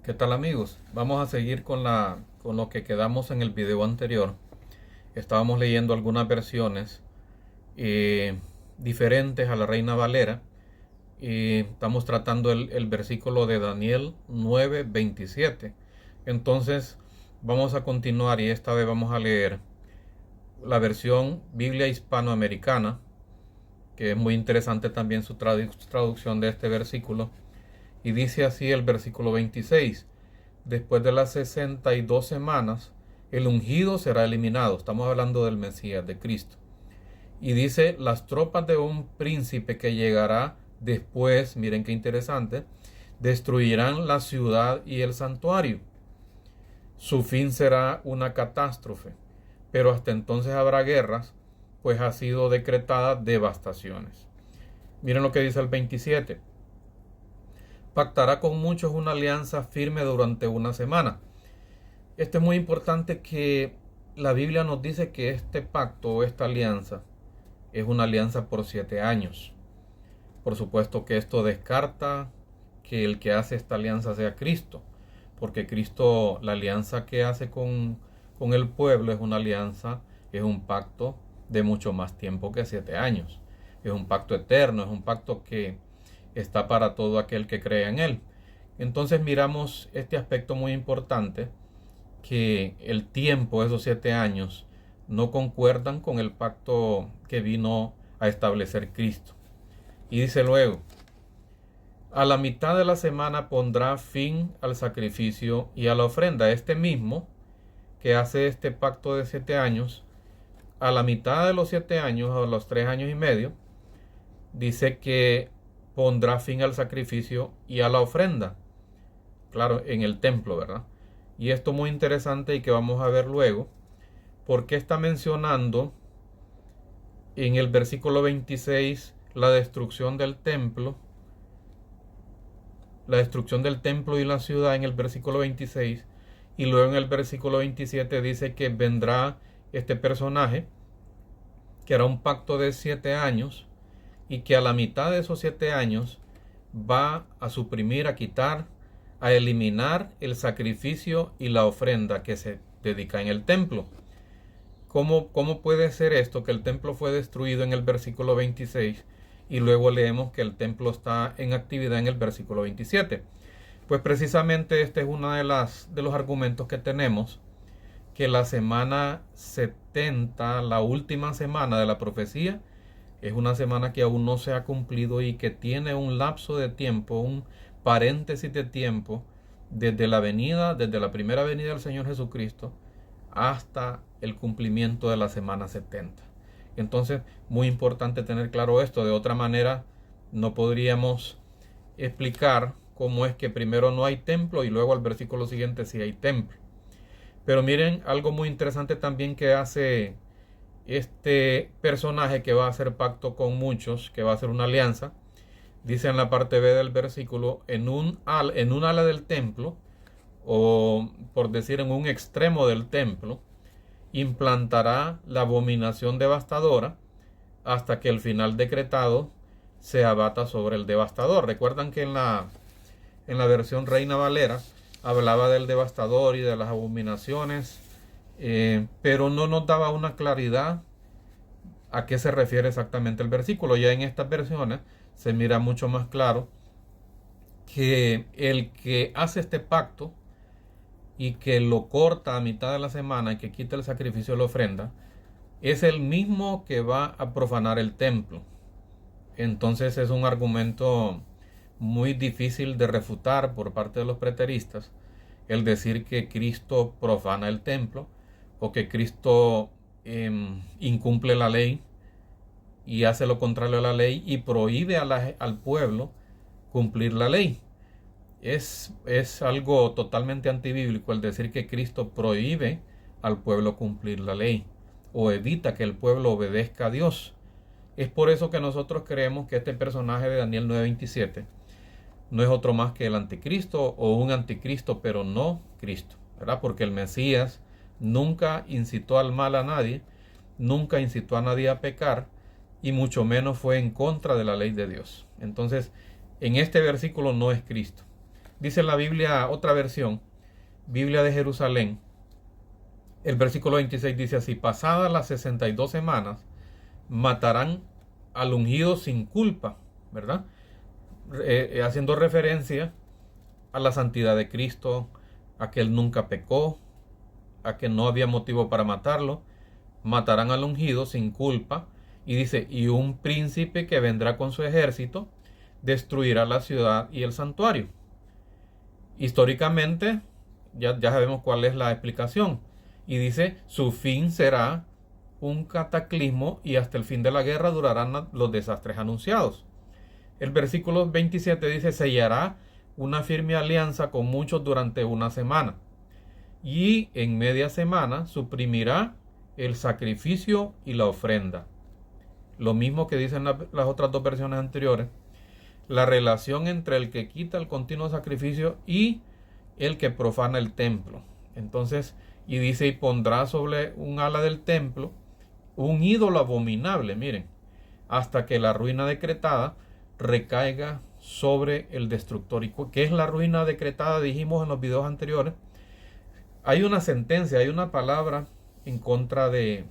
¿Qué tal, amigos? Vamos a seguir con lo que quedamos en el video anterior. Estábamos leyendo algunas versiones eh, diferentes a la Reina Valera y estamos tratando el versículo de Daniel 9:27. Entonces vamos a continuar y esta vez vamos a leer la versión Biblia hispanoamericana, que es muy interesante también su traducción de este versículo. Y dice así el versículo 26: después de las 62 semanas, el ungido será eliminado. Estamos hablando del Mesías, de Cristo. Y dice, las tropas de un príncipe que llegará después, miren qué interesante, destruirán la ciudad y el santuario. Su fin será una catástrofe, pero hasta entonces habrá guerras, pues ha sido decretada devastaciones. Miren lo que dice el 27. Pactará con muchos una alianza firme durante una semana. Esto es muy importante, que la Biblia nos dice que este pacto o esta alianza es una alianza por 7 años. Por supuesto que esto descarta que el que hace esta alianza sea Cristo, porque Cristo, la alianza que hace con el pueblo es una alianza, es un pacto de mucho más tiempo que 7 años. Es un pacto eterno, es un pacto que está para todo aquel que crea en él. Entonces miramos este aspecto muy importante, que el tiempo, esos 7 años, no concuerdan con el pacto que vino a establecer Cristo. Y dice luego, a la mitad de la semana pondrá fin al sacrificio y a la ofrenda. Este mismo que hace este pacto de 7 años, a la mitad de los 7 años, o los 3 años y medio, dice que pondrá fin al sacrificio y a la ofrenda. Claro, en el templo, ¿verdad? Y esto muy interesante y que vamos a ver luego, porque está mencionando en el versículo 26 la destrucción del templo. La destrucción del templo y la ciudad en el versículo 26. Y luego en el versículo 27 dice que vendrá este personaje, que hará un pacto de 7 años, y que a la mitad de esos 7 años va a suprimir, a quitar, a eliminar el sacrificio y la ofrenda que se dedica en el templo. ¿Cómo puede ser esto? Que el templo fue destruido en el versículo 26 y luego leemos que el templo está en actividad en el versículo 27. Pues precisamente este es uno de los argumentos que tenemos, que la semana 70, la última semana de la profecía, es una semana que aún no se ha cumplido y que tiene un lapso de tiempo, un paréntesis de tiempo, desde la primera venida del Señor Jesucristo hasta el cumplimiento de la semana 70. Entonces, muy importante tener claro esto. De otra manera, no podríamos explicar cómo es que primero no hay templo y luego al versículo siguiente sí hay templo. Pero miren algo muy interesante también que hace este personaje, que va a hacer pacto con muchos, que va a hacer una alianza. Dice en la parte B del versículo, en un ala del templo, o por decir en un extremo del templo, implantará la abominación devastadora hasta que el final decretado se abata sobre el devastador. Recuerdan que en la versión Reina Valera hablaba del devastador y de las abominaciones, pero no nos daba una claridad a qué se refiere exactamente el versículo. Ya en estas versiones se mira mucho más claro que el que hace este pacto y que lo corta a mitad de la semana y que quita el sacrificio de la ofrenda, es el mismo que va a profanar el templo. Entonces es un argumento muy difícil de refutar por parte de los preteristas, el decir que Cristo profana el templo o que Cristo incumple la ley y hace lo contrario a la ley y prohíbe al pueblo cumplir la ley. Es algo totalmente antibíblico el decir que Cristo prohíbe al pueblo cumplir la ley o evita que el pueblo obedezca a Dios. Es por eso que nosotros creemos que este personaje de Daniel 9:27 no es otro más que el anticristo o un anticristo, pero no Cristo, ¿verdad? Porque el Mesías nunca incitó al mal a nadie, nunca incitó a nadie a pecar y mucho menos fue en contra de la ley de Dios. Entonces, en este versículo no es Cristo. Dice la Biblia, otra versión, Biblia de Jerusalén, el versículo 26 dice así: pasadas las 62 semanas, matarán al ungido sin culpa, ¿verdad? Haciendo referencia a la santidad de Cristo, a que Él nunca pecó, a que no había motivo para matarlo. Matarán al ungido sin culpa. Y dice, y un príncipe que vendrá con su ejército destruirá la ciudad y el santuario. Históricamente, ya sabemos cuál es la explicación. Y dice, su fin será un cataclismo y hasta el fin de la guerra durarán los desastres anunciados. El versículo 27 dice, sellará una firme alianza con muchos durante una semana. Y en media semana suprimirá el sacrificio y la ofrenda. Lo mismo que dicen las otras dos versiones anteriores. La relación entre el que quita el continuo sacrificio y el que profana el templo. Entonces, y dice, y pondrá sobre un ala del templo un ídolo abominable, miren, hasta que la ruina decretada recaiga sobre el destructor. ¿Y qué es la ruina decretada? Dijimos en los videos anteriores. Hay una sentencia, hay una palabra en contra del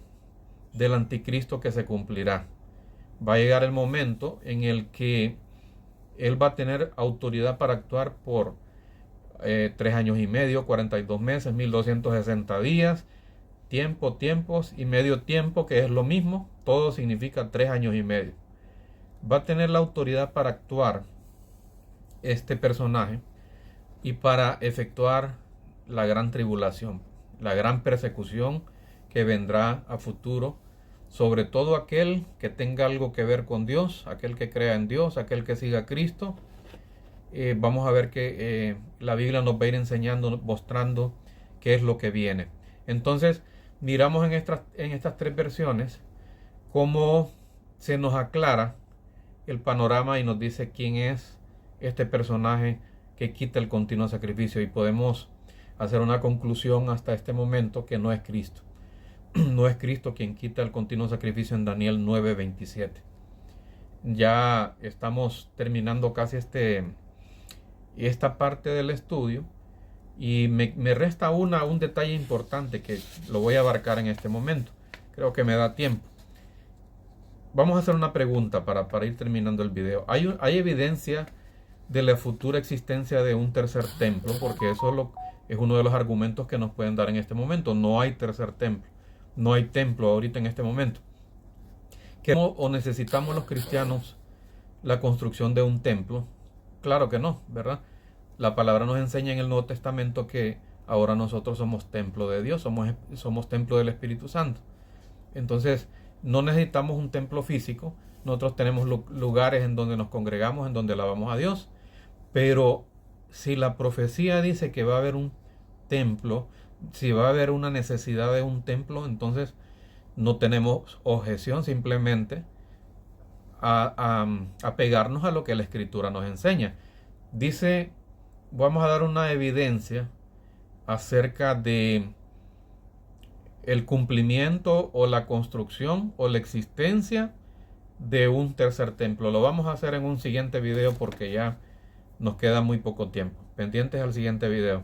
anticristo que se cumplirá. Va a llegar el momento en el que él va a tener autoridad para actuar por 3 años y medio, 42 meses, 1260 días, tiempos y medio tiempo, que es lo mismo, todo significa 3 años y medio. Va a tener la autoridad para actuar este personaje y para efectuar la gran tribulación, la gran persecución que vendrá a futuro sobre todo aquel que tenga algo que ver con Dios, aquel que crea en Dios, aquel que siga a Cristo. Vamos a ver que la Biblia nos va a ir enseñando, mostrando qué es lo que viene. Entonces, miramos en estas 3 versiones cómo se nos aclara el panorama y nos dice quién es este personaje que quita el continuo sacrificio, y podemos hacer una conclusión hasta este momento que no es Cristo. No es Cristo quien quita el continuo sacrificio en Daniel 9:27. Ya estamos terminando casi esta parte del estudio, y me resta un detalle importante que lo voy a abarcar en este momento. Creo que me da tiempo. Vamos a hacer una pregunta para ir terminando el video. ¿Hay evidencia de la futura existencia de un tercer templo? Porque eso es uno de los argumentos que nos pueden dar en este momento. No hay tercer templo. No hay templo ahorita en este momento. ¿O necesitamos los cristianos la construcción de un templo? Claro que no, ¿verdad? La palabra nos enseña en el Nuevo Testamento que ahora nosotros somos templo de Dios, somos templo del Espíritu Santo. Entonces, no necesitamos un templo físico. Nosotros tenemos lugares en donde nos congregamos, en donde alabamos a Dios. Pero si la profecía dice que va a haber un templo, si va a haber una necesidad de un templo, entonces no tenemos objeción, simplemente a pegarnos a lo que la Escritura nos enseña. Dice, vamos a dar una evidencia acerca de el cumplimiento o la construcción o la existencia de un tercer templo. Lo vamos a hacer en un siguiente video porque ya nos queda muy poco tiempo. Pendientes al siguiente video.